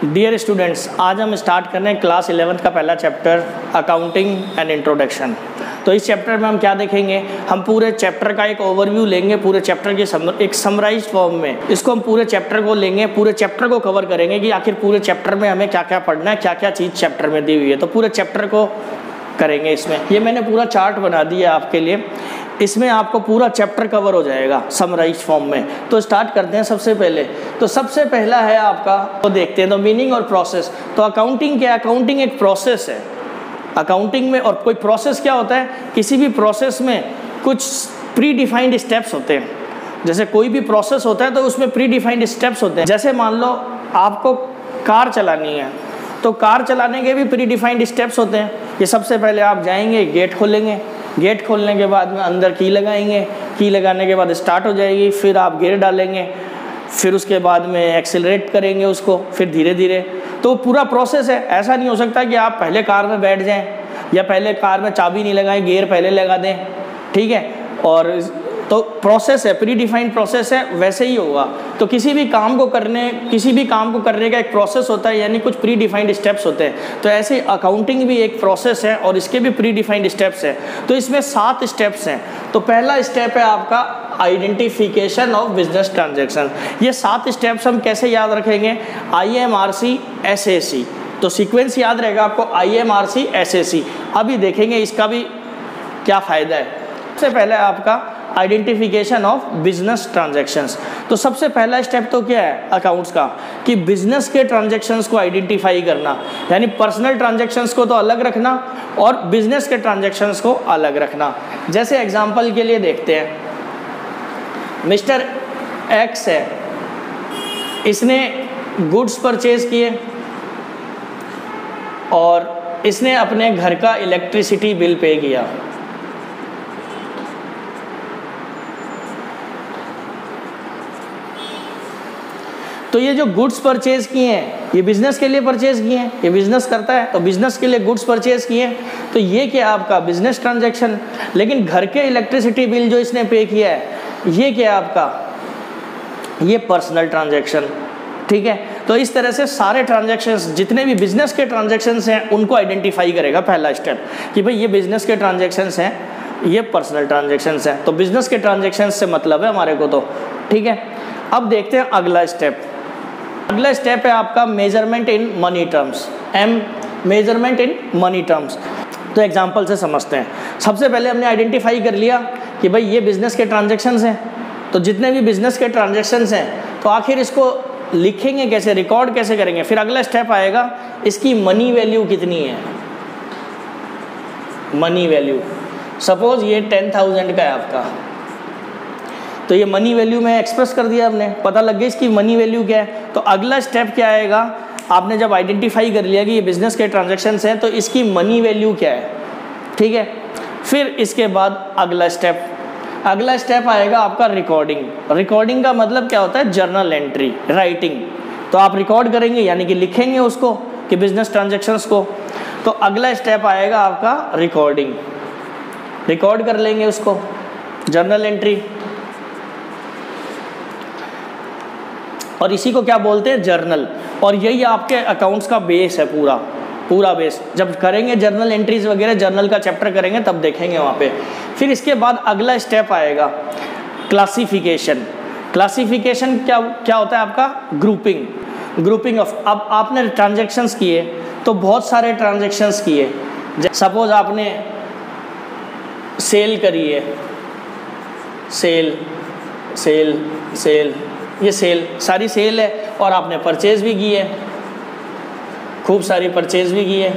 Dear students, आज हम start कर रहे हैं क्लास 11th का पहला चैप्टर अकाउंटिंग एंड इंट्रोडक्शन। तो इस चैप्टर में हम क्या देखेंगे, हम पूरे चैप्टर का एक ओवरव्यू लेंगे, पूरे चैप्टर की एक समराइज्ड फॉर्म में इसको हम पूरे चैप्टर को लेंगे, पूरे चैप्टर को कवर करेंगे कि आखिर पूरे चैप्टर में हमें क्या क्या पढ़ना है, क्या क्या चीज़ चैप्टर में दी हुई है। तो पूरे चैप्टर को करेंगे इसमें। ये मैंने पूरा चार्ट बना दिया आपके लिए, इसमें आपको पूरा चैप्टर कवर हो जाएगा समराइज फॉर्म में। तो स्टार्ट करते हैं सबसे पहले। तो सबसे पहला है आपका, तो देखते हैं तो मीनिंग और प्रोसेस। तो अकाउंटिंग क्या है? अकाउंटिंग एक प्रोसेस है। अकाउंटिंग में और कोई प्रोसेस क्या होता है, किसी भी प्रोसेस में कुछ प्री डिफाइंड स्टेप्स होते हैं। जैसे कोई भी प्रोसेस होता है तो उसमें प्री डिफाइंड स्टेप्स होते हैं। जैसे मान लो आपको कार चलानी है, तो कार चलाने के भी प्री डिफाइंड स्टेप्स होते हैं। ये सबसे पहले आप जाएंगे, गेट खोलेंगे, गेट खोलने के बाद में अंदर की लगाएंगे, की लगाने के बाद स्टार्ट हो जाएगी, फिर आप गियर डालेंगे, फिर उसके बाद में एक्सेलरेट करेंगे उसको, फिर धीरे धीरे। तो पूरा प्रोसेस है। ऐसा नहीं हो सकता कि आप पहले कार में बैठ जाएं या पहले कार में चाबी नहीं लगाएं, गियर पहले लगा दें, ठीक है। और तो प्रोसेस है, प्री डिफाइंड प्रोसेस है, वैसे ही होगा। तो किसी भी काम को करने का एक प्रोसेस होता है, यानी कुछ प्री डिफाइंड स्टेप्स होते हैं। तो ऐसे अकाउंटिंग भी एक प्रोसेस है और इसके भी प्री डिफाइंड स्टेप्स हैं। तो इसमें 7 स्टेप्स हैं। तो पहला स्टेप है आपका आइडेंटिफिकेशन ऑफ बिजनेस ट्रांजैक्शन। ये 7 स्टेप्स हम कैसे याद रखेंगे? IMRC SAC। तो सीक्वेंस याद रहेगा आपको, IMRC SAC। अभी देखेंगे इसका भी क्या फ़ायदा है। सबसे पहले आपका आइडेंटिफिकेशन ऑफ बिजनेस ट्रांजैक्शंस। तो सबसे पहला स्टेप तो क्या है अकाउंट्स का, कि बिजनेस के ट्रांजैक्शंस को आइडेंटिफाई करना, यानी पर्सनल ट्रांजैक्शंस को तो अलग रखना और बिजनेस के ट्रांजैक्शंस को अलग रखना। जैसे एग्जांपल के लिए देखते हैं, मिस्टर एक्स है, इसने गुड्स परचेज किए और इसने अपने घर का इलेक्ट्रिसिटी बिल पे किया। तो ये जो गुड्स परचेज किए हैं, ये बिजनेस के लिए परचेज किए हैं, ये बिजनेस करता है तो बिजनेस के लिए गुड्स परचेज किए हैं, तो ये क्या आपका बिजनेस ट्रांजैक्शन। लेकिन घर के इलेक्ट्रिसिटी बिल जो इसने पे किया है, ये क्या आपका, ये पर्सनल ट्रांजैक्शन, ठीक है। तो इस तरह से सारे ट्रांजैक्शंस, जितने भी बिजनेस के ट्रांजैक्शंस हैं, उनको आइडेंटिफाई करेगा पहला स्टेप, कि भाई ये बिजनेस के ट्रांजैक्शंस हैं, ये पर्सनल ट्रांजैक्शंस हैं। तो बिजनेस के ट्रांजैक्शंस से मतलब है हमारे को, तो ठीक है। अब देखते हैं अगला स्टेप। अगला स्टेप है आपका measurement in money terms, measurement in money terms. तो एग्जांपल से समझते हैं। सबसे पहले हमने आइडेंटिफाई कर लिया कि भाई ये बिजनेस के ट्रांजैक्शंस हैं। तो जितने भी बिजनेस के ट्रांजैक्शंस हैं, तो आखिर इसको लिखेंगे कैसे, रिकॉर्ड कैसे करेंगे। फिर अगला स्टेप आएगा, इसकी मनी वैल्यू कितनी है। मनी वैल्यू, सपोज ये 10,000 का है आपका, तो ये मनी वैल्यू में एक्सप्रेस कर दिया आपने, पता लग गया इसकी मनी वैल्यू क्या है। तो अगला स्टेप क्या आएगा, आपने जब आइडेंटिफाई कर लिया कि ये बिजनेस के ट्रांजैक्शंस हैं, तो इसकी मनी वैल्यू क्या है, ठीक है। फिर इसके बाद अगला स्टेप आएगा आपका रिकॉर्डिंग। रिकॉर्डिंग का मतलब क्या होता है, जर्नल एंट्री, राइटिंग। तो आप रिकॉर्ड करेंगे, यानी कि लिखेंगे उसको, कि बिजनेस ट्रांजैक्शंस को। तो अगला स्टेप आएगा आपका रिकॉर्डिंग, रिकॉर्ड कर लेंगे उसको, जर्नल एंट्री। और इसी को क्या बोलते हैं, जर्नल। और यही आपके अकाउंट्स का बेस है, पूरा बेस। जब करेंगे जर्नल एंट्रीज वगैरह, जर्नल का चैप्टर करेंगे तब देखेंगे वहाँ पे। फिर इसके बाद अगला स्टेप आएगा क्लासिफिकेशन। क्लासिफिकेशन क्या होता है आपका, ग्रुपिंग ऑफ। अब आपने ट्रांजैक्शंस किए, तो बहुत सारे ट्रांजैक्शंस किए। सपोज आपने सेल करी है, सेल, ये सारी सेल है, और आपने परचेज भी की है, खूब सारी परचेज भी की है,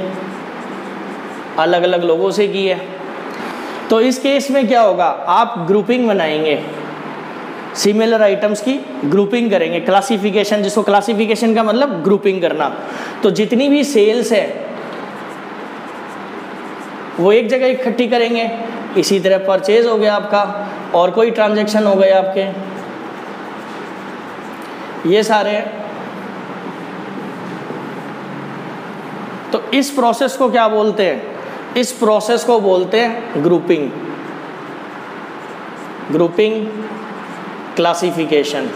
अलग अलग लोगों से की है। तो इस केस में क्या होगा, आप ग्रुपिंग बनाएंगे, सिमिलर आइटम्स की ग्रुपिंग करेंगे। क्लासिफिकेशन, जिसको क्लासिफिकेशन का मतलब ग्रुपिंग करना। तो जितनी भी सेल्स है वो एक जगह इकट्ठी करेंगे। इसी तरह परचेज हो गया आपका, और कोई ट्रांजैक्शन हो गए आपके, ये सारे। तो इस प्रोसेस को क्या बोलते हैं, इस प्रोसेस को बोलते हैं ग्रुपिंग, क्लासिफिकेशन।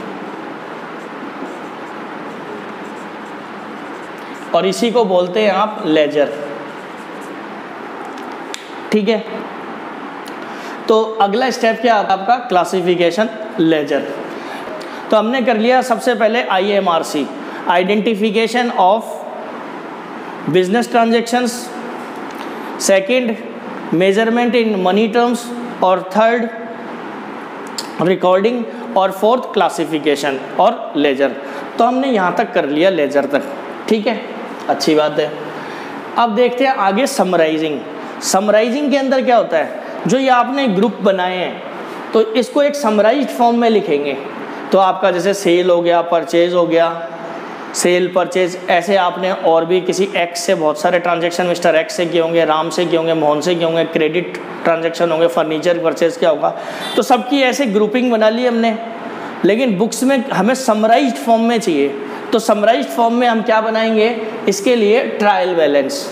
और इसी को बोलते हैं आप लेजर। ठीक है, तो अगला स्टेप क्या आता है आपका? Classification ledger. तो हमने कर लिया सबसे पहले IMRC, identification of business transactions, second measurement in money terms, और थर्ड रिकॉर्डिंग, और फोर्थ क्लासिफिकेशन और लेजर। तो हमने यहाँ तक कर लिया, लेजर तक। ठीक है, अच्छी बात है। अब देखते हैं आगे समराइजिंग। समराइजिंग के अंदर क्या होता है? जो ये आपने ग्रुप बनाए हैं तो इसको एक समराइज्ड फॉर्म में लिखेंगे। तो आपका जैसे सेल हो गया, परचेज हो गया, सेल परचेज, ऐसे आपने और भी किसी एक्स से बहुत सारे ट्रांजैक्शन मिस्टर एक्स से किए होंगे, राम से किए होंगे, मोहन से किए होंगे, क्रेडिट ट्रांजैक्शन होंगे, फर्नीचर परचेज क्या होगा, तो सबकी ऐसे ग्रुपिंग बना ली हमने। लेकिन बुक्स में हमें समराइज्ड फॉर्म में चाहिए, तो समराइज्ड फॉर्म में हम क्या बनाएंगे? इसके लिए ट्रायल बैलेंस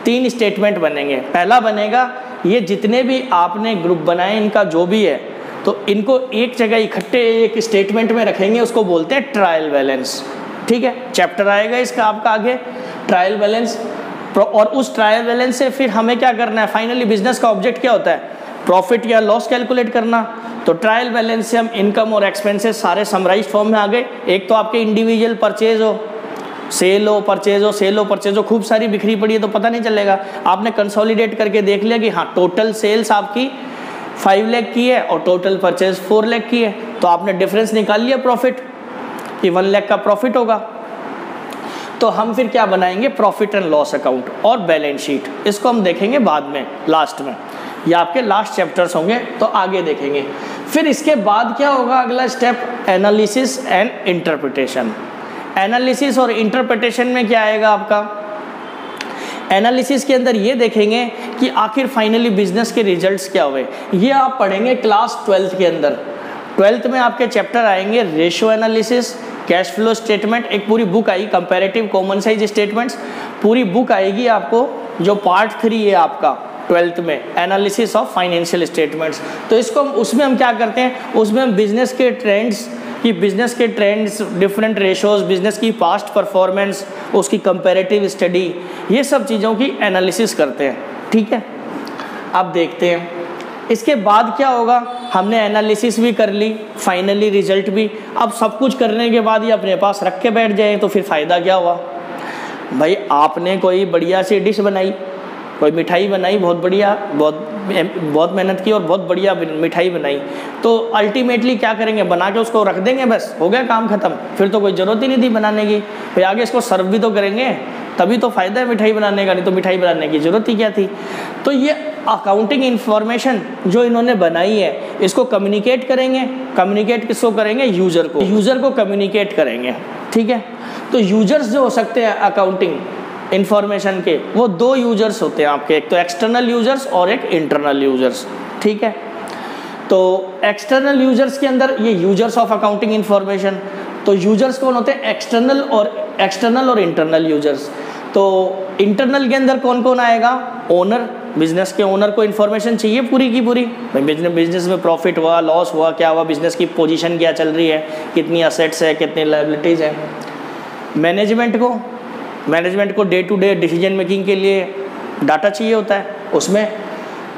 3 स्टेटमेंट बनेंगे। पहला बनेगा ये जितने भी आपने ग्रुप बनाए इनका जो भी है, तो इनको एक जगह इकट्ठे एक स्टेटमेंट में रखेंगे, उसको बोलते हैं ट्रायल बैलेंस। ठीक है, चैप्टर आएगा इसका आपका आगे, ट्रायल बैलेंस। और उस ट्रायल बैलेंस से फिर हमें क्या करना है? फाइनली बिजनेस का ऑब्जेक्ट क्या होता है? प्रॉफिट या लॉस कैलकुलेट करना। तो ट्रायल बैलेंस से हम इनकम और एक्सपेंसेस सारे समराइज्ड फॉर्म में आ गए। एक तो आपके इंडिविजुअल परचेज हो, सेल हो, परचेज हो, सेल हो, परचेज हो, खूब सारी बिखरी पड़ी है तो पता नहीं चलेगा। आपने कंसोलिडेट करके देख लिया कि हाँ टोटल सेल्स आपकी 5 लाख की है और टोटल परचेज 4 लाख की है, तो आपने डिफरेंस निकाल लिया प्रॉफिट कि 1 लाख का प्रॉफिट होगा। तो हम फिर क्या बनाएंगे? प्रॉफिट एंड लॉस अकाउंट और बैलेंस शीट। इसको हम देखेंगे बाद में, लास्ट में, ये आपके लास्ट चैप्टर्स होंगे तो आगे देखेंगे। फिर इसके बाद क्या होगा? अगला step analysis and interpretation. Analysis और इंटरप्रिटेशन में क्या आएगा आपका? एनालिसिस के अंदर ये देखेंगे कि आखिर फाइनली बिजनेस के रिजल्ट्स क्या हुए। ये आप पढ़ेंगे क्लास 12th के अंदर। 12th में आपके चैप्टर आएंगे ratio analysis, cash flow statement, एक पूरी बुक आई कंपैरेटिव कॉमन साइज स्टेटमेंट्स, पूरी बुक आएगी आपको, जो पार्ट 3 है आपका 12th में, एनालिसिस ऑफ फाइनेंशियल स्टेटमेंट्स। तो इसको उसमें हम क्या करते हैं? उसमें हम बिजनेस के ट्रेंड्स डिफरेंट रेशोज, बिजनेस की पास्ट परफॉर्मेंस, उसकी कंपैरेटिव स्टडी, ये सब चीज़ों की एनालिसिस करते हैं। ठीक है, अब देखते हैं इसके बाद क्या होगा। हमने एनालिसिस भी कर ली, फाइनली रिजल्ट भी। अब सब कुछ करने के बाद ये अपने पास रख के बैठ जाए तो फिर फ़ायदा क्या हुआ? भाई आपने कोई बढ़िया सी डिश बनाई, कोई मिठाई बनाई, बहुत बढ़िया, बहुत मेहनत की और बहुत बढ़िया मिठाई बनाई, तो अल्टीमेटली क्या करेंगे? बना के उसको रख देंगे, बस हो गया काम खत्म। फिर तो कोई ज़रूरत ही नहीं थी बनाने की। फिर आगे इसको सर्व भी तो करेंगे, तभी तो फ़ायदा है मिठाई बनाने का, नहीं तो मिठाई बनाने की ज़रूरत ही क्या थी। तो ये अकाउंटिंग इन्फॉर्मेशन जो इन्होंने बनाई है, इसको कम्युनिकेट करेंगे। कम्युनिकेट किसको करेंगे? यूज़र को। यूज़र को कम्युनिकेट करेंगे। ठीक है, तो यूजर्स जो हो सकते हैं अकाउंटिंग इंफॉर्मेशन के, वो 2 यूजर्स होते हैं आपके, एक तो एक्सटर्नल यूजर्स और एक इंटरनल यूजर्स। ठीक है, तो एक्सटर्नल यूजर्स के अंदर ये यूजर्स ऑफ अकाउंटिंग इंफॉर्मेशन, तो यूजर्स कौन होते हैं? एक्सटर्नल और इंटरनल यूजर्स। तो इंटरनल के अंदर कौन कौन आएगा? ओनर, बिजनेस के ओनर को इन्फॉर्मेशन चाहिए पूरी की पूरी, बिजनेस में प्रॉफिट हुआ, लॉस हुआ, क्या हुआ, बिजनेस की पोजीशन क्या चल रही है, कितनी असेट्स है, कितनी लायबिलिटीज़ है। मैनेजमेंट को day to day decision making के लिए डाटा चाहिए होता है। उसमें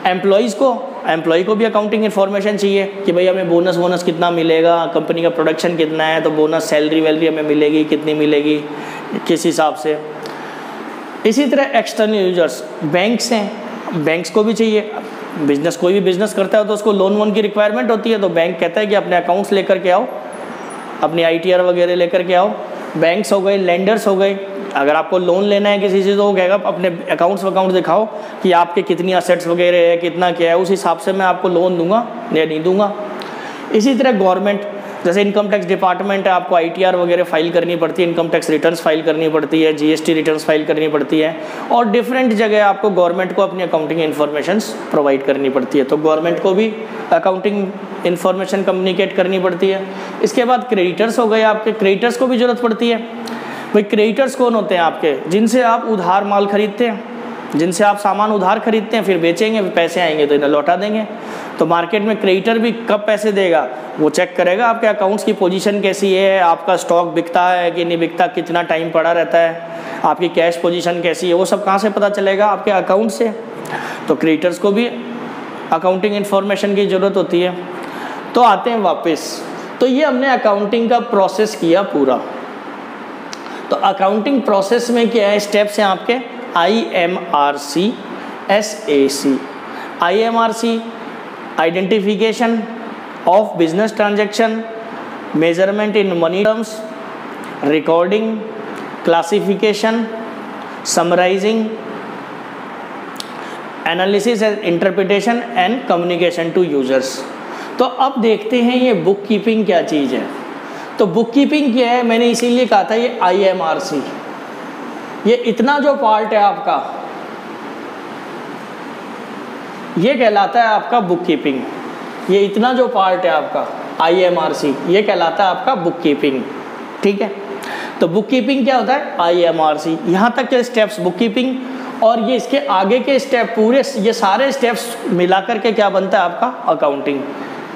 एम्प्लॉय को भी अकाउंटिंग इन्फॉर्मेशन चाहिए कि भाई हमें बोनस कितना मिलेगा, कंपनी का प्रोडक्शन कितना है, तो बोनस सैलरी हमें मिलेगी, कितनी मिलेगी, किस हिसाब से। इसी तरह एक्सटर्नल यूजर्स बैंक्स हैं, बैंक्स को भी चाहिए। कोई भी बिजनेस करता है तो उसको लोन की रिक्वायरमेंट होती है, तो बैंक कहता है कि अपने अकाउंट्स लेकर के आओ, अपनी ITR वगैरह लेकर के आओ। बैंक्स हो गए, लेंडर्स हो गए, अगर आपको लोन लेना है किसी चीज़, तो वो कहेगा अपने अकाउंट दिखाओ कि आपके कितनी असेट्स वगैरह है, कितना क्या है, उस हिसाब से मैं आपको लोन दूंगा या नहीं दूंगा। इसी तरह गवर्नमेंट, जैसे इनकम टैक्स डिपार्टमेंट है, आपको ITR वगैरह फाइल करनी पड़ती है, इनकम टैक्स रिटर्न्स फाइल करनी पड़ती है, GST रिटर्न्स फाइल करनी पड़ती है, और डिफरेंट जगह आपको गवर्नमेंट को अपनी अकाउंटिंग इन्फॉर्मेशंस प्रोवाइड करनी पड़ती है। तो गवर्नमेंट को भी अकाउंटिंग इन्फॉर्मेशन कम्युनिकेट करनी पड़ती है। इसके बाद क्रेडिटर्स हो गए, आपके क्रेडिटर्स को भी ज़रूरत पड़ती है। भाई क्रेडिटर्स कौन होते हैं आपके? जिनसे आप उधार माल खरीदते हैं, जिनसे आप सामान उधार खरीदते हैं, फिर बेचेंगे, फिर पैसे आएंगे तो इन्हें लौटा देंगे। तो मार्केट में क्रेडिटर भी कब पैसे देगा, वो चेक करेगा आपके अकाउंट्स की पोजीशन कैसी है, आपका स्टॉक बिकता है कि नहीं बिकता, कितना टाइम पड़ा रहता है, आपकी कैश पोजीशन कैसी है, वो सब कहाँ से पता चलेगा, आपके अकाउंट से। तो क्रेडिटर्स को भी अकाउंटिंग इन्फॉर्मेशन की ज़रूरत होती है। तो आते हैं वापस, तो ये हमने अकाउंटिंग का प्रोसेस किया पूरा। तो अकाउंटिंग प्रोसेस में क्या है, स्टेप्स हैं आपके IMRC, SAC। IMRC identification of business transaction, measurement in money terms, recording, classification, summarising, analysis and interpretation and communication to users. तो अब देखते हैं ये बुक कीपिंग क्या चीज़ है। तो बुक कीपिंग क्या है, मैंने इसीलिए कहा था ये IMRC, ये इतना जो पार्ट है आपका, ये कहलाता है आपका बुक कीपिंग। ये इतना जो पार्ट है आपका IMRC, ये कहलाता है आपका बुक कीपिंग। ठीक है, तो बुक कीपिंग क्या होता है, IMRC। यहाँ तक के स्टेप्स बुक कीपिंग, और ये इसके आगे के स्टेप पूरे, ये सारे स्टेप्स मिलाकर के क्या बनता है आपका अकाउंटिंग।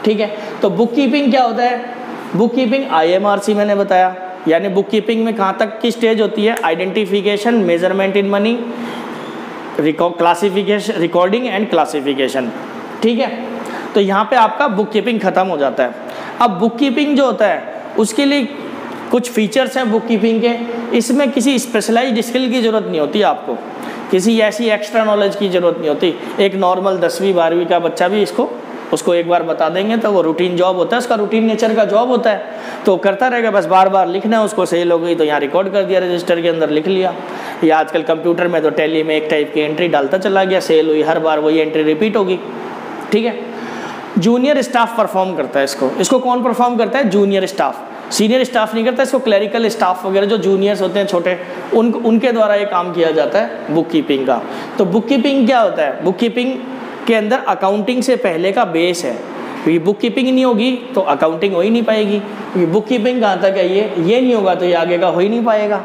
ठीक है, तो बुक कीपिंग क्या होता है, बुक कीपिंग IMRC मैंने बताया। यानी बुक कीपिंग में कहाँ तक की स्टेज होती है, identification, measurement in money, classification, recording and classification. ठीक है, तो यहाँ पे आपका बुक कीपिंग खत्म हो जाता है। अब बुक कीपिंग जो होता है उसके लिए कुछ फीचर्स हैं बुक कीपिंग के। इसमें किसी स्पेशलाइज्ड स्किल की ज़रूरत नहीं होती आपको, किसी ऐसी एक्स्ट्रा नॉलेज की ज़रूरत नहीं होती। एक नॉर्मल 10वीं 12वीं का बच्चा भी उसको एक बार बता देंगे तो वो रूटीन जॉब होता है, उसका रूटीन नेचर का जॉब होता है, तो करता रहेगा, बस बार बार लिखना है उसको। सेल हो गई तो यहाँ रिकॉर्ड कर दिया, रजिस्टर के अंदर लिख लिया। या आजकल कंप्यूटर में तो टैली में एक टाइप की एंट्री डालता चला गया, सेल हुई, हर बार वही एंट्री रिपीट होगी। ठीक है, जूनियर स्टाफ परफॉर्म करता है इसको कौन परफॉर्म करता है, जूनियर स्टाफ। सीनियर स्टाफ नहीं करता इसको, क्लरिकल स्टाफ वगैरह जो जूनियर्स होते हैं छोटे, उनके द्वारा ये काम किया जाता है बुक कीपिंग का। तो बुक कीपिंग क्या होता है, बुक कीपिंग के अंदर अकाउंटिंग से पहले का बेस है। ये बुक कीपिंग नहीं होगी तो अकाउंटिंग हो ही नहीं पाएगी। ये बुक कीपिंग कहाँ तक है, ये नहीं होगा तो ये आगे का हो ही नहीं पाएगा।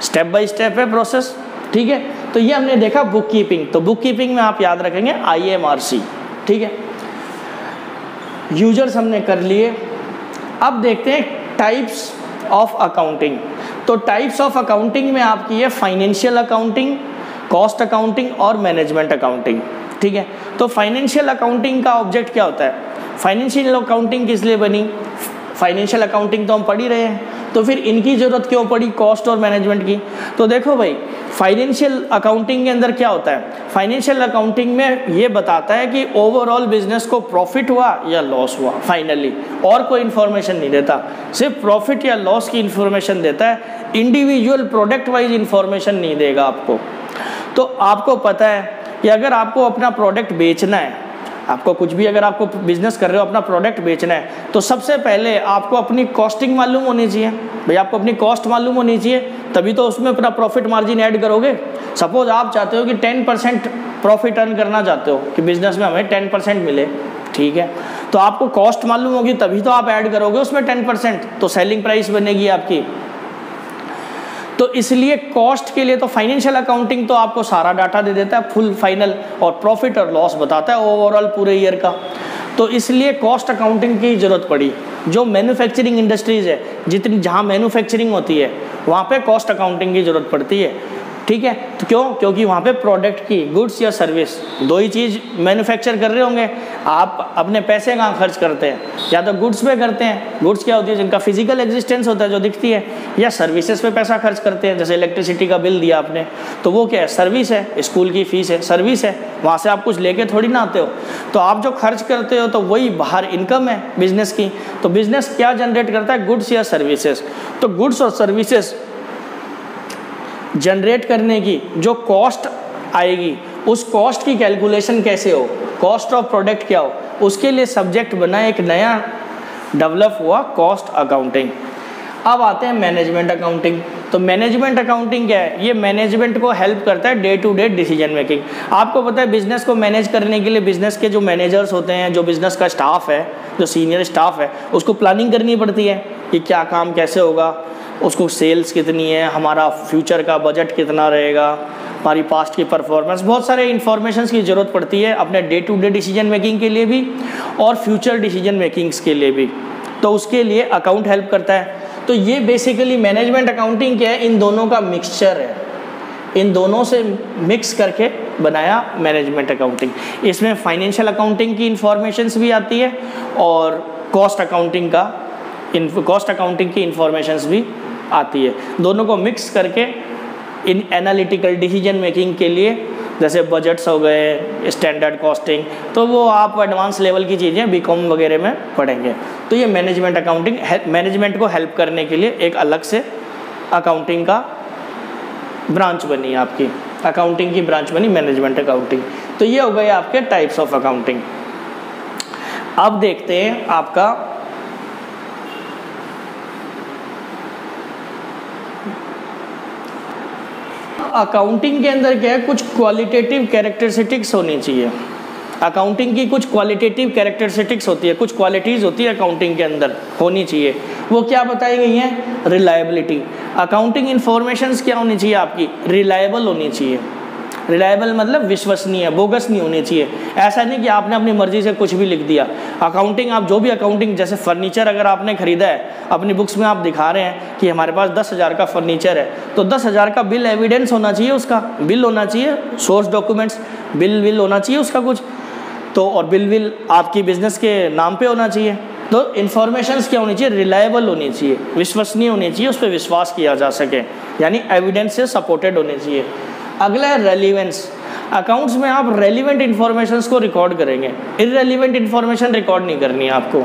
स्टेप बाय स्टेप है प्रोसेस। ठीक है, तो ये हमने देखा बुक कीपिंग। तो बुक कीपिंग में आप याद रखेंगे IMRC। ठीक है, यूजर्स हमने कर लिए। अब देखते हैं टाइप्स ऑफ अकाउंटिंग। तो टाइप्स ऑफ अकाउंटिंग में आपकी है फाइनेंशियल अकाउंटिंग, कॉस्ट अकाउंटिंग और मैनेजमेंट अकाउंटिंग। ठीक है, तो फाइनेंशियल अकाउंटिंग का ऑब्जेक्ट क्या होता है, फाइनेंशियल अकाउंटिंग किस लिए बनी, फाइनेंशियल अकाउंटिंग तो हम पढ़ ही रहे हैं, तो फिर इनकी ज़रूरत क्यों पड़ी कॉस्ट और मैनेजमेंट की। तो देखो भाई, फाइनेंशियल अकाउंटिंग के अंदर क्या होता है, फाइनेंशियल अकाउंटिंग में ये बताता है कि ओवरऑल बिजनेस को प्रॉफिट हुआ या लॉस हुआ फाइनली, और कोई इन्फॉर्मेशन नहीं देता, सिर्फ प्रॉफिट या लॉस की इन्फॉर्मेशन देता है, इंडिविजुअल प्रोडक्ट वाइज इन्फॉर्मेशन नहीं देगा आपको। तो आपको पता है कि अगर आपको अपना प्रोडक्ट बेचना है, आपको कुछ भी, अगर आपको बिजनेस कर रहे हो अपना प्रोडक्ट बेचना है, तो सबसे पहले आपको अपनी कॉस्टिंग मालूम होनी चाहिए। भाई आपको अपनी कॉस्ट मालूम होनी चाहिए, तभी तो उसमें अपना प्रॉफिट मार्जिन ऐड करोगे। सपोज आप चाहते हो कि 10% प्रॉफिट अर्न करना चाहते हो कि बिजनेस में हमें 10% मिले, ठीक है, तो आपको कॉस्ट मालूम होगी तभी तो आप ऐड करोगे उसमें 10%, तो सेलिंग प्राइस बनेगी आपकी। तो इसलिए कॉस्ट के लिए तो फाइनेंशियल अकाउंटिंग तो आपको सारा डाटा दे देता है फुल फाइनल, और प्रॉफिट और लॉस बताता है ओवरऑल पूरे ईयर का। तो इसलिए कॉस्ट अकाउंटिंग की ज़रूरत पड़ी। जो मैन्युफैक्चरिंग इंडस्ट्रीज़ है, जितनी जहाँ मैन्युफैक्चरिंग होती है वहाँ पे कॉस्ट अकाउंटिंग की ज़रूरत पड़ती है। ठीक है, तो क्यों, क्योंकि वहाँ पे प्रोडक्ट की, गुड्स या सर्विस, दो ही चीज़ मैन्युफैक्चर कर रहे होंगे। आप अपने पैसे कहाँ खर्च करते हैं, या तो गुड्स पे करते हैं, गुड्स क्या होती है जिनका फिजिकल एग्जिस्टेंस होता है जो दिखती है, या सर्विसेज पे पैसा खर्च करते हैं, जैसे इलेक्ट्रिसिटी का बिल दिया आपने तो वो क्या है, सर्विस है, स्कूल की फीस है, सर्विस है, वहाँ से आप कुछ लेके थोड़ी ना आते हो। तो आप जो खर्च करते हो तो वही बाहर इनकम है बिजनेस की। तो बिजनेस क्या जनरेट करता है, गुड्स या सर्विसेज। तो गुड्स और सर्विसेज जनरेट करने की जो कॉस्ट आएगी, उस कॉस्ट की कैलकुलेशन कैसे हो, कॉस्ट ऑफ प्रोडक्ट क्या हो, उसके लिए सब्जेक्ट बना एक नया डेवलप हुआ कॉस्ट अकाउंटिंग। अब आते हैं मैनेजमेंट अकाउंटिंग। तो मैनेजमेंट अकाउंटिंग क्या है, ये मैनेजमेंट को हेल्प करता है day to day decision making. आपको पता है बिजनेस को मैनेज करने के लिए बिजनेस के जो मैनेजर्स होते हैं, जो बिजनेस का स्टाफ है, जो सीनियर स्टाफ है, उसको प्लानिंग करनी पड़ती है कि क्या काम कैसे होगा, उसको सेल्स कितनी है, हमारा फ्यूचर का बजट कितना रहेगा, हमारी पास्ट की परफॉर्मेंस, बहुत सारे इन्फॉर्मेशंस की ज़रूरत पड़ती है अपने day to day decision making के लिए भी और फ्यूचर डिसीजन मेकिंग्स के लिए भी, तो उसके लिए अकाउंट हेल्प करता है। तो ये बेसिकली मैनेजमेंट अकाउंटिंग क्या है, इन दोनों का मिक्सचर है, इन दोनों से मिक्स करके बनाया मैनेजमेंट अकाउंटिंग। इसमें फाइनेंशियल अकाउंटिंग की इंफॉर्मेशंस भी आती है और कॉस्ट अकाउंटिंग की इंफॉर्मेशंस भी आती है। दोनों को मिक्स करके इन एनालिटिकल डिसीजन मेकिंग के लिए, जैसे बजट्स हो गए, स्टैंडर्ड कॉस्टिंग, तो वो आप एडवांस लेवल की चीज़ें बीकॉम वगैरह में पढ़ेंगे। तो ये मैनेजमेंट अकाउंटिंग मैनेजमेंट को हेल्प करने के लिए एक अलग से अकाउंटिंग का ब्रांच बनी, आपकी अकाउंटिंग की ब्रांच बनी मैनेजमेंट अकाउंटिंग। तो ये हो गए आपके टाइप्स ऑफ अकाउंटिंग। अब देखते हैं आपका अकाउंटिंग के अंदर क्या है, कुछ क्वालिटेटिव कैरेक्टरिस्टिक्स होनी चाहिए। अकाउंटिंग की कुछ क्वालिटेटिव कैरेक्टरिस्टिक्स होती है, कुछ क्वालिटीज़ होती है अकाउंटिंग के अंदर होनी चाहिए। वो क्या बताई गई हैं? रिलायबिलिटी। अकाउंटिंग इन्फॉर्मेशंस क्या होनी चाहिए आपकी? रिलायबल होनी चाहिए। रिलायबल मतलब विश्वसनीय, बोगस नहीं होनी चाहिए। ऐसा नहीं कि आपने अपनी मर्जी से कुछ भी लिख दिया। अकाउंटिंग, आप जो भी अकाउंटिंग, जैसे फर्नीचर अगर आपने खरीदा है, अपनी बुक्स में आप दिखा रहे हैं कि हमारे पास 10,000 का फर्नीचर है, तो 10,000 का बिल एविडेंस होना चाहिए, उसका बिल होना चाहिए, सोर्स डॉक्यूमेंट्स, बिल होना चाहिए उसका कुछ तो, और बिल आपकी बिजनेस के नाम पे होना चाहिए। तो इन्फॉर्मेशंस क्या होनी चाहिए? रिलायबल होनी चाहिए, विश्वसनीय होनी चाहिए, उस पर विश्वास किया जा सके, यानी एविडेंस से सपोर्टेड होने चाहिए। अगला है रेलिवेंस। अकाउंट्स में आप रेलिवेंट इन्फॉर्मेशंस को रिकॉर्ड करेंगे, इररेलिवेंट इन्फॉर्मेशन रिकॉर्ड नहीं करनी है आपको।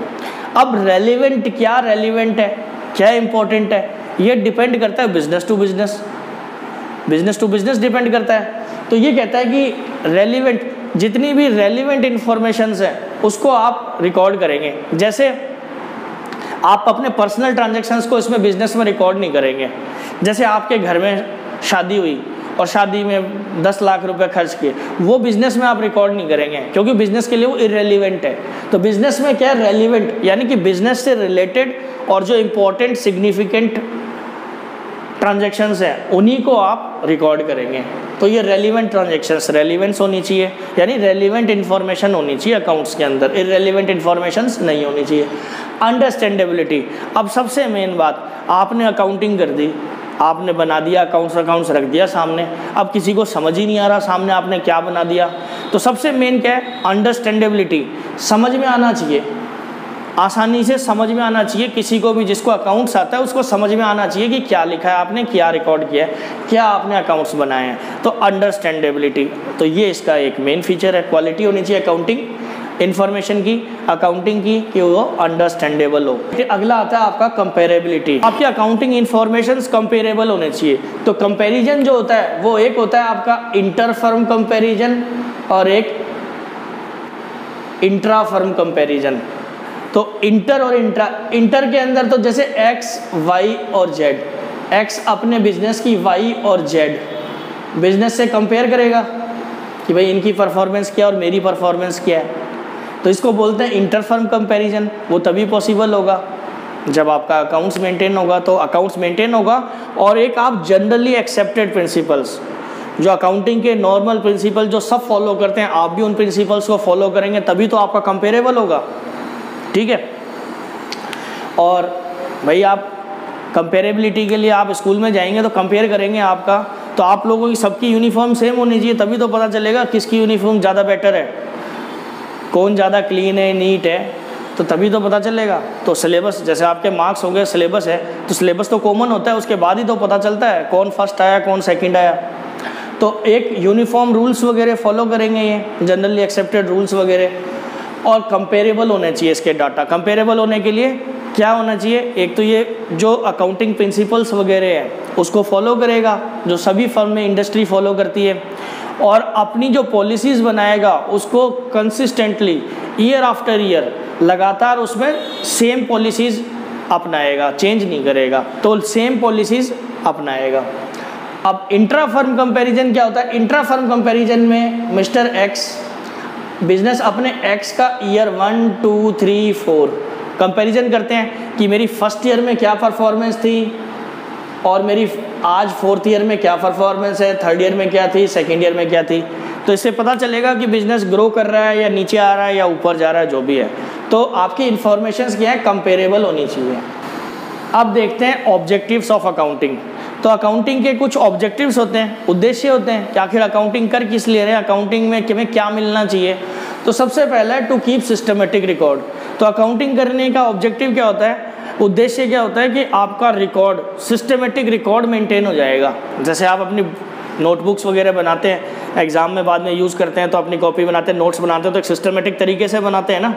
अब रेलिवेंट, क्या रेलिवेंट है, क्या इंपॉर्टेंट है, ये डिपेंड करता है बिजनेस टू बिजनेस डिपेंड करता है। तो ये कहता है कि रेलिवेंट, जितनी भी रेलिवेंट इन्फॉर्मेशंस हैं उसको आप रिकॉर्ड करेंगे। जैसे आप अपने पर्सनल ट्रांजैक्शंस को इसमें बिजनेस में रिकॉर्ड नहीं करेंगे। जैसे आपके घर में शादी हुई और शादी में 10 लाख रुपए खर्च किए, वो बिजनेस में आप रिकॉर्ड नहीं करेंगे क्योंकि बिजनेस के लिए वो इररेलिवेंट है। तो बिजनेस में क्या है? रेलिवेंट, यानी कि बिजनेस से रिलेटेड और जो इंपॉर्टेंट सिग्निफिकेंट ट्रांजैक्शंस हैं उन्हीं को आप रिकॉर्ड करेंगे। तो ये रेलिवेंट ट्रांजैक्शंस, रेलिवेंस होनी चाहिए, यानी रेलिवेंट इन्फॉर्मेशन होनी चाहिए अकाउंट्स के अंदर, इररेलिवेंट इन्फॉर्मेशंस नहीं होनी चाहिए। अंडरस्टैंडेबिलिटी। अब सबसे मेन बात, आपने अकाउंटिंग कर दी, आपने बना दिया अकाउंट्स रख दिया सामने, अब किसी को समझ ही नहीं आ रहा सामने आपने क्या बना दिया। तो सबसे मेन क्या है? अंडरस्टैंडेबिलिटी, समझ में आना चाहिए, आसानी से समझ में आना चाहिए। किसी को भी जिसको अकाउंट्स आता है उसको समझ में आना चाहिए कि क्या लिखा है आपने, क्या रिकॉर्ड किया है, क्या आपने अकाउंट्स बनाए हैं। तो अंडरस्टैंडेबिलिटी, तो ये इसका एक मेन फीचर है, क्वालिटी होनी चाहिए अकाउंटिंग इन्फॉर्मेशन की, अकाउंटिंग की, कि वो अंडरस्टैंडेबल हो। अगला आता है आपका कंपेरेबिलिटी। आपकी अकाउंटिंग इन्फॉर्मेशंस कंपेरेबल होने चाहिए। तो कंपैरिजन जो होता है वो एक होता है आपका इंटर फर्म कंपैरिजन और एक इंट्रा फर्म कंपैरिजन। तो इंटर और इंटर के अंदर तो जैसे एक्स, वाई और जेड, एक्स अपने बिजनेस की वाई और जेड बिजनेस से कंपेयर करेगा कि भाई इनकी परफॉर्मेंस क्या और मेरी परफॉर्मेंस क्या है, तो इसको बोलते हैं इंटर फर्म कंपैरिजन। वो तभी पॉसिबल होगा जब आपका अकाउंट्स मेंटेन होगा। तो अकाउंट्स मेंटेन होगा और एक आप जनरली एक्सेप्टेड प्रिंसिपल्स, जो अकाउंटिंग के नॉर्मल प्रिंसिपल जो सब फॉलो करते हैं, आप भी उन प्रिंसिपल्स को फॉलो करेंगे तभी तो आपका कंपेरेबल होगा, ठीक है। और भाई आप कंपेरेबिलिटी के लिए आप स्कूल में जाएंगे तो कंपेयर करेंगे आपका, तो आप लोगों की सबकी यूनिफॉर्म सेम होनी चाहिए, तभी तो पता चलेगा किसकी यूनिफॉर्म ज़्यादा बेटर है, कौन ज़्यादा क्लीन है, नीट है, तो तभी तो पता चलेगा। तो सिलेबस, जैसे आपके मार्क्स हो गए, सिलेबस है तो सिलेबस तो कॉमन होता है, उसके बाद ही तो पता चलता है कौन फर्स्ट आया कौन सेकंड आया। तो एक यूनिफॉर्म रूल्स वगैरह फॉलो करेंगे, ये जनरली एक्सेप्टेड रूल्स वगैरह, और कंपेरेबल होने चाहिए इसके डाटा। कंपेरेबल होने के लिए क्या होना चाहिए? एक तो ये जो अकाउंटिंग प्रिंसिपल्स वगैरह है उसको फॉलो करेगा, जो सभी फर्म में इंडस्ट्री फॉलो करती है, और अपनी जो पॉलिसीज़ बनाएगा उसको कंसिस्टेंटली ईयर आफ्टर ईयर लगातार उसमें सेम पॉलिसीज़ अपनाएगा, चेंज नहीं करेगा, तो सेम पॉलिसीज़ अपनाएगा। अब इंट्रा फर्म कंपैरिजन क्या होता है? इंट्रा फर्म कंपैरिजन में मिस्टर एक्स बिजनेस अपने एक्स का ईयर 1, 2, 3, 4 कंपैरिजन करते हैं कि मेरी फर्स्ट ईयर में क्या परफॉर्मेंस थी, और मेरी आज 4th ईयर में क्या परफॉर्मेंस है, 3rd ईयर में क्या थी, 2nd ईयर में क्या थी। तो इससे पता चलेगा कि बिजनेस ग्रो कर रहा है या नीचे आ रहा है या ऊपर जा रहा है, जो भी है। तो आपकी इन्फॉर्मेशन क्या है, कंपेरेबल होनी चाहिए। अब देखते हैं ऑब्जेक्टिव्स ऑफ अकाउंटिंग। तो अकाउंटिंग के कुछ ऑब्जेक्टिव्स होते हैं, उद्देश्य होते हैं कि आखिर अकाउंटिंग कर किस लिए रहे हैं, अकाउंटिंग में हमें क्या मिलना चाहिए। तो सबसे पहला है टू कीप सिस्टमेटिक रिकॉर्ड। तो अकाउंटिंग करने का ऑब्जेक्टिव क्या होता है, उद्देश्य क्या होता है कि आपका रिकॉर्ड, सिस्टमेटिक रिकॉर्ड मेंटेन हो जाएगा। जैसे आप अपनी नोटबुक्स वगैरह बनाते हैं, एग्जाम में बाद में यूज़ करते हैं, तो अपनी कॉपी बनाते हैं, नोट्स बनाते हैं, तो एक सिस्टमेटिक तरीके से बनाते हैं ना।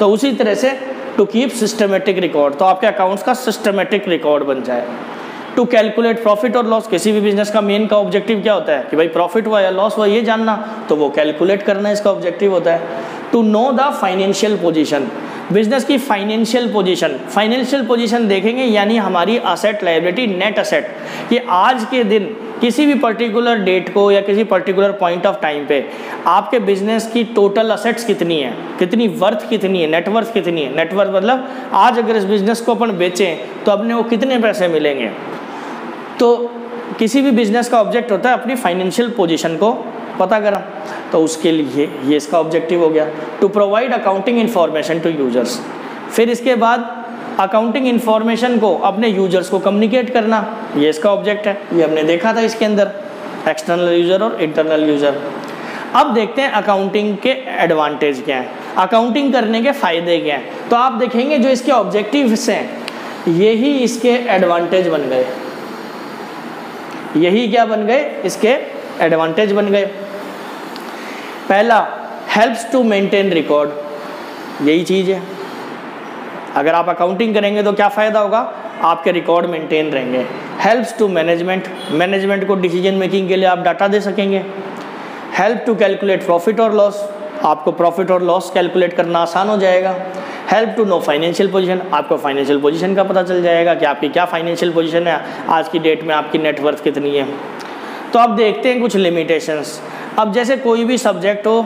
तो उसी तरह से टू कीप सिस्टमेटिक रिकॉर्ड, तो आपके अकाउंट्स का सिस्टमेटिक रिकॉर्ड बन जाए। टू कैलकुलेट प्रॉफिट और लॉस, किसी भी बिजनेस का मेन का ऑब्जेक्टिव क्या होता है कि भाई प्रॉफिट हुआ या लॉस हुआ ये जानना, तो वो कैलकुलेट करना इसका ऑब्जेक्टिव होता है। To know the financial position, business की फाइनेंशियल पोजीशन देखेंगे, यानी हमारी असेट लायबिलिटी नेट असेट, कि आज के दिन किसी भी पर्टिकुलर डेट को या किसी पर्टिकुलर पॉइंट ऑफ टाइम पे आपके बिजनेस की टोटल असेट्स कितनी है, कितनी वर्थ कितनी है, नेटवर्थ कितनी है। नेटवर्थ मतलब आज अगर इस बिजनेस को अपन बेचें तो अपने को कितने पैसे मिलेंगे। तो किसी भी बिजनेस का ऑब्जेक्ट होता है अपनी फाइनेंशियल पोजीशन को पता करा, तो उसके लिए ये इसका ऑब्जेक्टिव हो गया। To provide accounting information to users, फिर इसके बाद अकाउंटिंग इन्फॉर्मेशन को अपने यूजर्स को कम्युनिकेट करना, ये इसका ऑब्जेक्ट है। ये हमने देखा था इसके अंदर, एक्सटर्नल यूज़र और इंटरनल यूज़र। अब देखते हैं अकाउंटिंग के एडवांटेज क्या हैं, अकाउंटिंग करने के फ़ायदे क्या हैं। तो आप देखेंगे जो इसके ऑब्जेक्टिव्स हैं यही इसके एडवांटेज बन गए, यही क्या बन गए, इसके एडवांटेज बन गए। पहला, हेल्प्स टू मेंटेन रिकॉर्ड, यही चीज़ है। अगर आप अकाउंटिंग करेंगे तो क्या फ़ायदा होगा, आपके रिकॉर्ड मेंटेन रहेंगे। हेल्प्स टू मैनेजमेंट को डिसीजन मेकिंग के लिए आप डाटा दे सकेंगे। हेल्प टू कैलकुलेट प्रॉफिट और लॉस, आपको प्रॉफिट और लॉस कैलकुलेट करना आसान हो जाएगा। Help to know financial position, आपको फाइनेंशियल पोजीशन का पता चल जाएगा कि आपकी क्या फाइनेंशियल पोजीशन है, आज की डेट में आपकी नेटवर्थ कितनी है। तो अब देखते हैं कुछ लिमिटेशंस। अब जैसे कोई भी सब्जेक्ट हो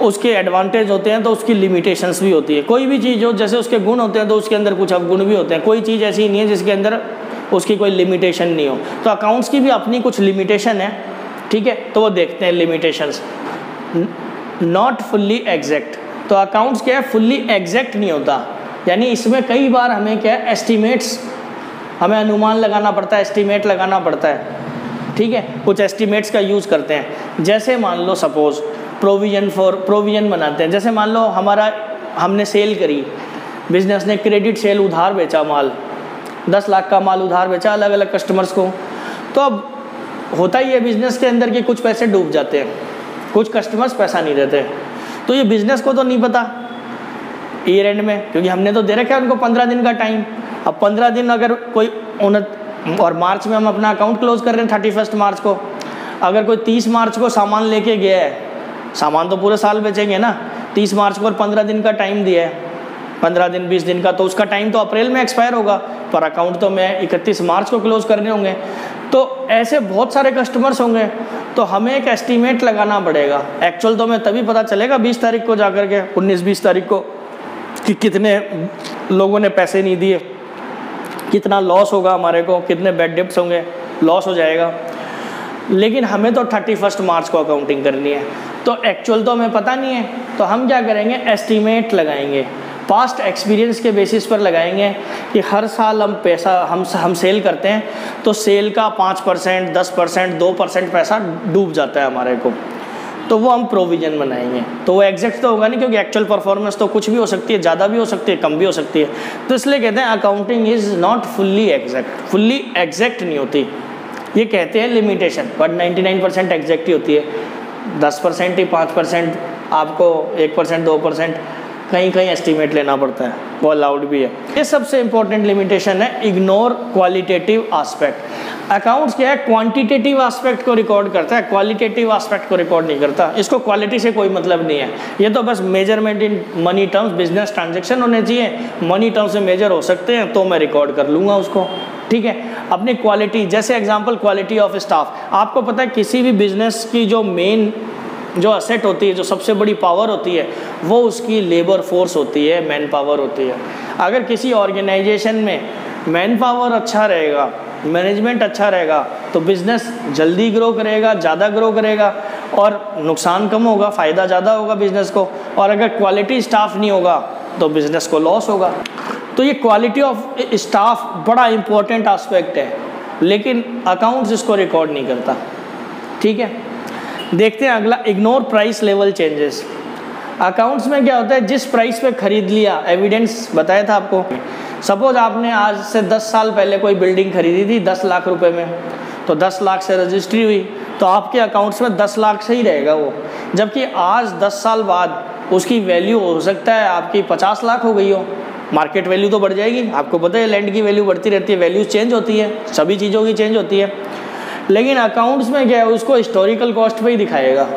उसके एडवांटेज होते हैं तो उसकी लिमिटेशंस भी होती है। कोई भी चीज़ हो जैसे उसके गुण होते हैं तो उसके अंदर कुछ अवगुण भी होते हैं। कोई चीज़ ऐसी नहीं है जिसके अंदर उसकी कोई लिमिटेशन नहीं हो। तो अकाउंट्स की भी अपनी कुछ लिमिटेशन है, ठीक है। तो वो देखते हैं लिमिटेशंस। नॉट फुल्ली एग्जैक्ट, तो अकाउंट्स क्या है, फुल्ली एग्जैक्ट नहीं होता, यानी इसमें कई बार हमें क्या है, एस्टिमेट्स, हमें अनुमान लगाना पड़ता है, एस्टिमेट लगाना पड़ता है, ठीक है। कुछ एस्टिमेट्स का यूज़ करते हैं। जैसे मान लो सपोज प्रोविजन बनाते हैं। जैसे मान लो हमने सेल करी, बिजनेस ने क्रेडिट सेल उधार बेचा, माल 10 लाख का माल उधार बेचा अलग अलग कस्टमर्स को। तो अब होता ही है बिजनेस के अंदर कि कुछ पैसे डूब जाते हैं, कुछ कस्टमर्स पैसा नहीं देते। तो ये बिजनेस को तो नहीं पता ईयर एंड में, क्योंकि हमने तो दे रखा है उनको 15 दिन का टाइम। अब 15 दिन अगर कोई और मार्च में हम अपना अकाउंट क्लोज कर रहे हैं 31 मार्च को, अगर कोई 30 मार्च को सामान लेके गया है, सामान तो पूरे साल बेचेंगे ना, 30 मार्च को और 15 दिन का टाइम दिया है, 15 दिन 20 दिन का, तो उसका टाइम तो अप्रैल में एक्सपायर होगा, पर अकाउंट तो मैं 31 मार्च को क्लोज करने होंगे। तो ऐसे बहुत सारे कस्टमर्स होंगे, तो हमें एक एस्टीमेट लगाना पड़ेगा। एक्चुअल तो हमें तभी पता चलेगा 20 तारीख को जाकर के, 19-20 तारीख को, कि कितने लोगों ने पैसे नहीं दिए, कितना लॉस होगा हमारे को, कितने बैड डेब्ट्स होंगे, लॉस हो जाएगा। लेकिन हमें तो 31 मार्च को अकाउंटिंग करनी है, तो एक्चुअल तो हमें पता नहीं है, तो हम क्या करेंगे, एस्टीमेट लगाएंगे, पास्ट एक्सपीरियंस के बेसिस पर लगाएंगे कि हर साल हम पैसा हम सेल करते हैं तो सेल का 5%, 10%, 2% पैसा डूब जाता है हमारे को, तो वो हम प्रोविज़न बनाएंगे। तो वो एग्जैक्ट तो होगा नहीं, क्योंकि एक्चुअल परफॉर्मेंस तो कुछ भी हो सकती है, ज़्यादा भी हो सकती है, कम भी हो सकती है। तो इसलिए कहते हैं accounting is not fully exact, fully exact नहीं होती, ये कहते हैं लिमिटेशन, बट 99% एग्जैक्ट ही होती है। 10% ही 5% आपको 1%, 2% कहीं कहीं एस्टीमेट लेना पड़ता है, वो अलाउड भी है। ये सबसे इंपॉर्टेंट लिमिटेशन है, इग्नोर क्वालिटेटिव आस्पेक्ट। अकाउंट्स क्या है, क्वांटिटेटिव आस्पेक्ट को रिकॉर्ड करता है, क्वालिटेटिव आस्पेक्ट को रिकॉर्ड नहीं करता। इसको क्वालिटी से कोई मतलब नहीं है, ये तो बस measurement in money terms, business transaction होने चाहिए, मनी टर्म्स में मेजर हो सकते हैं तो मैं रिकॉर्ड कर लूँगा उसको, ठीक है। अपनी क्वालिटी, जैसे एग्जांपल क्वालिटी ऑफ स्टाफ, आपको पता है किसी भी बिजनेस की जो मेन जो असेट होती है, जो सबसे बड़ी पावर होती है, वो उसकी लेबर फोर्स होती है, मैन पावर होती है। अगर किसी ऑर्गेनाइजेशन में मैन पावर अच्छा रहेगा मैनेजमेंट अच्छा रहेगा तो बिज़नेस जल्दी ग्रो करेगा, ज़्यादा ग्रो करेगा और नुकसान कम होगा, फ़ायदा ज़्यादा होगा बिज़नेस को। और अगर क्वालिटी स्टाफ नहीं होगा तो बिज़नेस को लॉस होगा। तो ये क्वालिटी ऑफ स्टाफ बड़ा इम्पोर्टेंट एस्पेक्ट है, लेकिन अकाउंट्स इसको रिकॉर्ड नहीं करता। ठीक है, देखते हैं अगला, ignore price level changes. Accounts में क्या होता है, जिस प्राइस पे खरीद लिया, एविडेंस बताया था आपको। सपोज आपने आज से 10 साल पहले कोई बिल्डिंग खरीदी थी 10 लाख रुपए में, तो 10 लाख से रजिस्ट्री हुई, तो आपके अकाउंट्स में 10 लाख से ही रहेगा वो। जबकि आज 10 साल बाद उसकी वैल्यू हो सकता है आपकी 50 लाख हो गई हो। मार्केट वैल्यू तो बढ़ जाएगी, आपको पता है लैंड की वैल्यू बढ़ती रहती है, वैल्यू चेंज होती है, सभी चीज़ों की चेंज होती है। लेकिन अकाउंट्स में क्या है, उसको हिस्टोरिकल कॉस्ट पे ही दिखाएगा।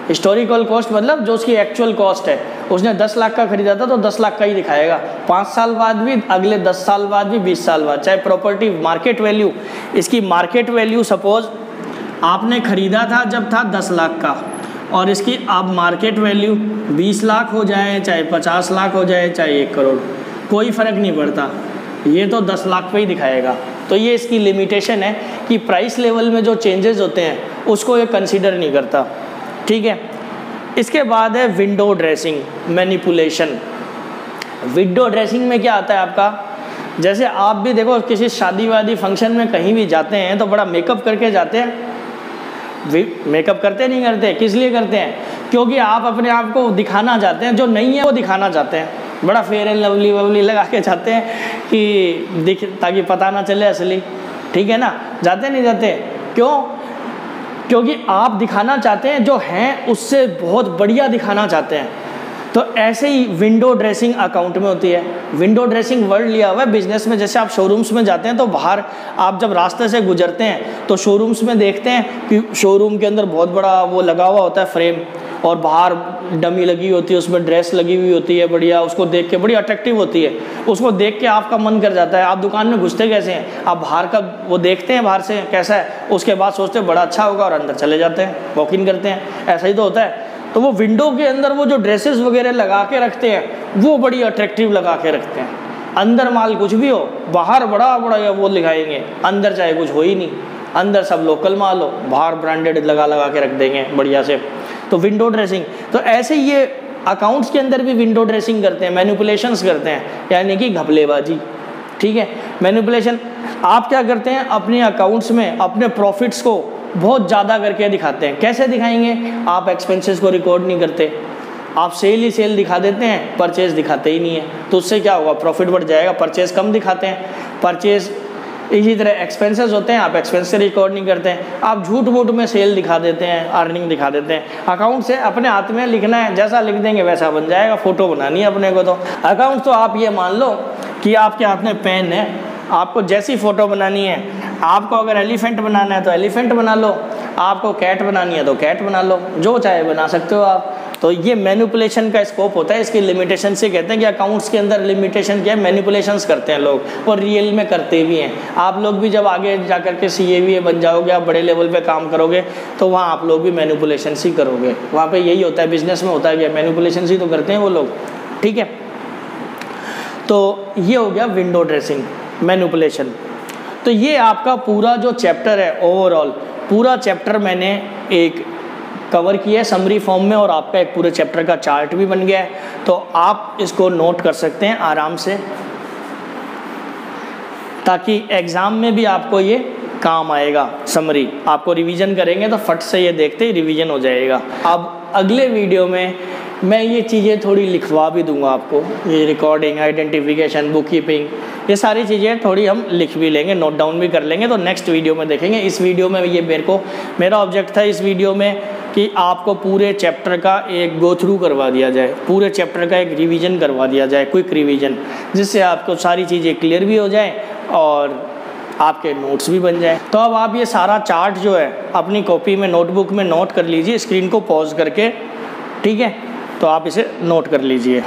हिस्टोरिकल कॉस्ट मतलब जो उसकी एक्चुअल कॉस्ट है, उसने 10 लाख का खरीदा था तो 10 लाख का ही दिखाएगा। 5 साल बाद भी, अगले 10 साल बाद भी, 20 साल बाद, चाहे प्रॉपर्टी मार्केट वैल्यू, इसकी मार्केट वैल्यू सपोज आपने खरीदा था जब था 10 लाख का, और इसकी अब मार्केट वैल्यू 20 लाख हो जाए, चाहे 50 लाख हो जाए, चाहे 1 करोड़, कोई फ़र्क नहीं पड़ता, ये तो 10 लाख पे ही दिखाएगा। तो ये इसकी लिमिटेशन है कि प्राइस लेवल में जो चेंजेस होते हैं उसको ये कंसीडर नहीं करता। ठीक है, इसके बाद है window dressing, manipulation. Window dressing में क्या आता है आपका, जैसे आप भी देखो किसी शादी वादी फंक्शन में कहीं भी जाते हैं तो बड़ा मेकअप करके जाते हैं। मेकअप करते नहीं करते, किस लिए करते हैं, क्योंकि आप अपने आप को दिखाना चाहते हैं, जो नहीं है वो दिखाना चाहते हैं। बड़ा फेयर एंड लवली ववली लगा के जाते हैं कि ताकि पता ना चले असली। ठीक है ना, जाते नहीं जाते, क्यों, क्योंकि आप दिखाना चाहते हैं, जो हैं उससे बहुत बढ़िया दिखाना चाहते हैं। तो ऐसे ही विंडो ड्रेसिंग अकाउंट में होती है। विंडो ड्रेसिंग वर्ड लिया हुआ है बिजनेस में। जैसे आप शोरूम्स में जाते हैं तो बाहर आप जब रास्ते से गुजरते हैं तो शोरूम्स में देखते हैं कि शोरूम के अंदर बहुत बड़ा वो लगा हुआ होता है फ्रेम, और बाहर डमी लगी होती है, उसमें ड्रेस लगी हुई होती है बढ़िया, उसको देख के बड़ी अट्रैक्टिव होती है, उसको देख के आपका मन कर जाता है। आप दुकान में घुसते कैसे हैं, आप बाहर का वो देखते हैं बाहर से कैसा है, उसके बाद सोचते हैं बड़ा अच्छा होगा और अंदर चले जाते हैं, वॉक इन करते हैं। ऐसा ही तो होता है। तो वो विंडो के अंदर वो जो ड्रेसेस वगैरह लगा के रखते हैं वो बड़ी अट्रैक्टिव लगा के रखते हैं। अंदर माल कुछ भी हो, बाहर बड़ा बड़ा वो दिखाएंगे, अंदर चाहे कुछ हो ही नहीं, अंदर सब लोकल माल हो, बाहर ब्रांडेड लगा के रख देंगे बढ़िया से। तो विंडो ड्रेसिंग, तो ऐसे ये अकाउंट्स के अंदर भी विंडो ड्रेसिंग करते हैं, मैनिपुलेशंस करते हैं, यानी कि घपलेबाजी। ठीक है, मैनिपुलेशन आप क्या करते हैं, अपने अकाउंट्स में अपने प्रॉफिट्स को बहुत ज़्यादा करके दिखाते हैं। कैसे दिखाएंगे, आप एक्सपेंसेस को रिकॉर्ड नहीं करते, आप सेल ही सेल दिखा देते हैं, परचेज दिखाते ही नहीं है। तो उससे क्या होगा, प्रॉफिट बढ़ जाएगा, परचेज कम दिखाते हैं, परचेज इसी तरह एक्सपेंसेस होते हैं, आप एक्सपेंस से रिकॉर्ड नहीं करते हैं, आप झूठ मूठ में सेल दिखा देते हैं, अर्निंग दिखा देते हैं। अकाउंट से अपने हाथ में लिखना है, जैसा लिख देंगे वैसा बन जाएगा, फ़ोटो बनानी है अपने को। तो अकाउंट तो आप ये मान लो कि आपके हाथ में पेन है, आपको जैसी फ़ोटो बनानी है, आपको अगर एलिफेंट बनाना है तो एलिफेंट बना लो, आपको कैट बनानी है तो कैट बना लो, जो चाहे बना सकते हो आप। तो ये मैनिपुलेशन का स्कोप होता है, इसकी लिमिटेशन से कहते हैं कि अकाउंट्स के अंदर लिमिटेशन क्या है, मैनिपुलेशंस करते हैं लोग, और रियल में करते भी हैं। आप लोग भी जब आगे जा कर के CA बन जाओगे, आप बड़े लेवल पे काम करोगे, तो वहाँ आप लोग भी मैनिपुलेशन ही करोगे। वहाँ पे यही होता है, बिजनेस में होता है क्या, मैनिपुलेशन ही तो करते हैं वो लोग। ठीक है, तो ये हो गया विंडो ड्रेसिंग, मैनिपुलेशन। तो ये आपका पूरा जो चैप्टर है, ओवरऑल पूरा चैप्टर मैंने एक कवर किया है समरी फॉर्म में, और आपका एक पूरे चैप्टर का चार्ट भी बन गया है। तो आप इसको नोट कर सकते हैं आराम से, ताकि एग्ज़ाम में भी आपको ये काम आएगा। समरी आपको रिवीजन करेंगे तो फट से ये देखते ही रिवीजन हो जाएगा। अब अगले वीडियो में मैं ये चीज़ें थोड़ी लिखवा भी दूंगा आपको, ये रिकॉर्डिंग, आइडेंटिफिकेशन, बुक कीपिंग, ये सारी चीज़ें थोड़ी हम लिख भी लेंगे, नोट डाउन भी कर लेंगे, तो नेक्स्ट वीडियो में देखेंगे। इस वीडियो में ये मेरा ऑब्जेक्ट था इस वीडियो में कि आपको पूरे चैप्टर का एक गो थ्रू करवा दिया जाए, पूरे चैप्टर का एक रिवीजन करवा दिया जाए, क्विक रिवीजन, जिससे आपको सारी चीज़ें क्लियर भी हो जाए और आपके नोट्स भी बन जाए। तो अब आप ये सारा चार्ट जो है अपनी कॉपी में, नोटबुक में नोट कर लीजिए, स्क्रीन को पॉज करके। ठीक है, तो आप इसे नोट कर लीजिए।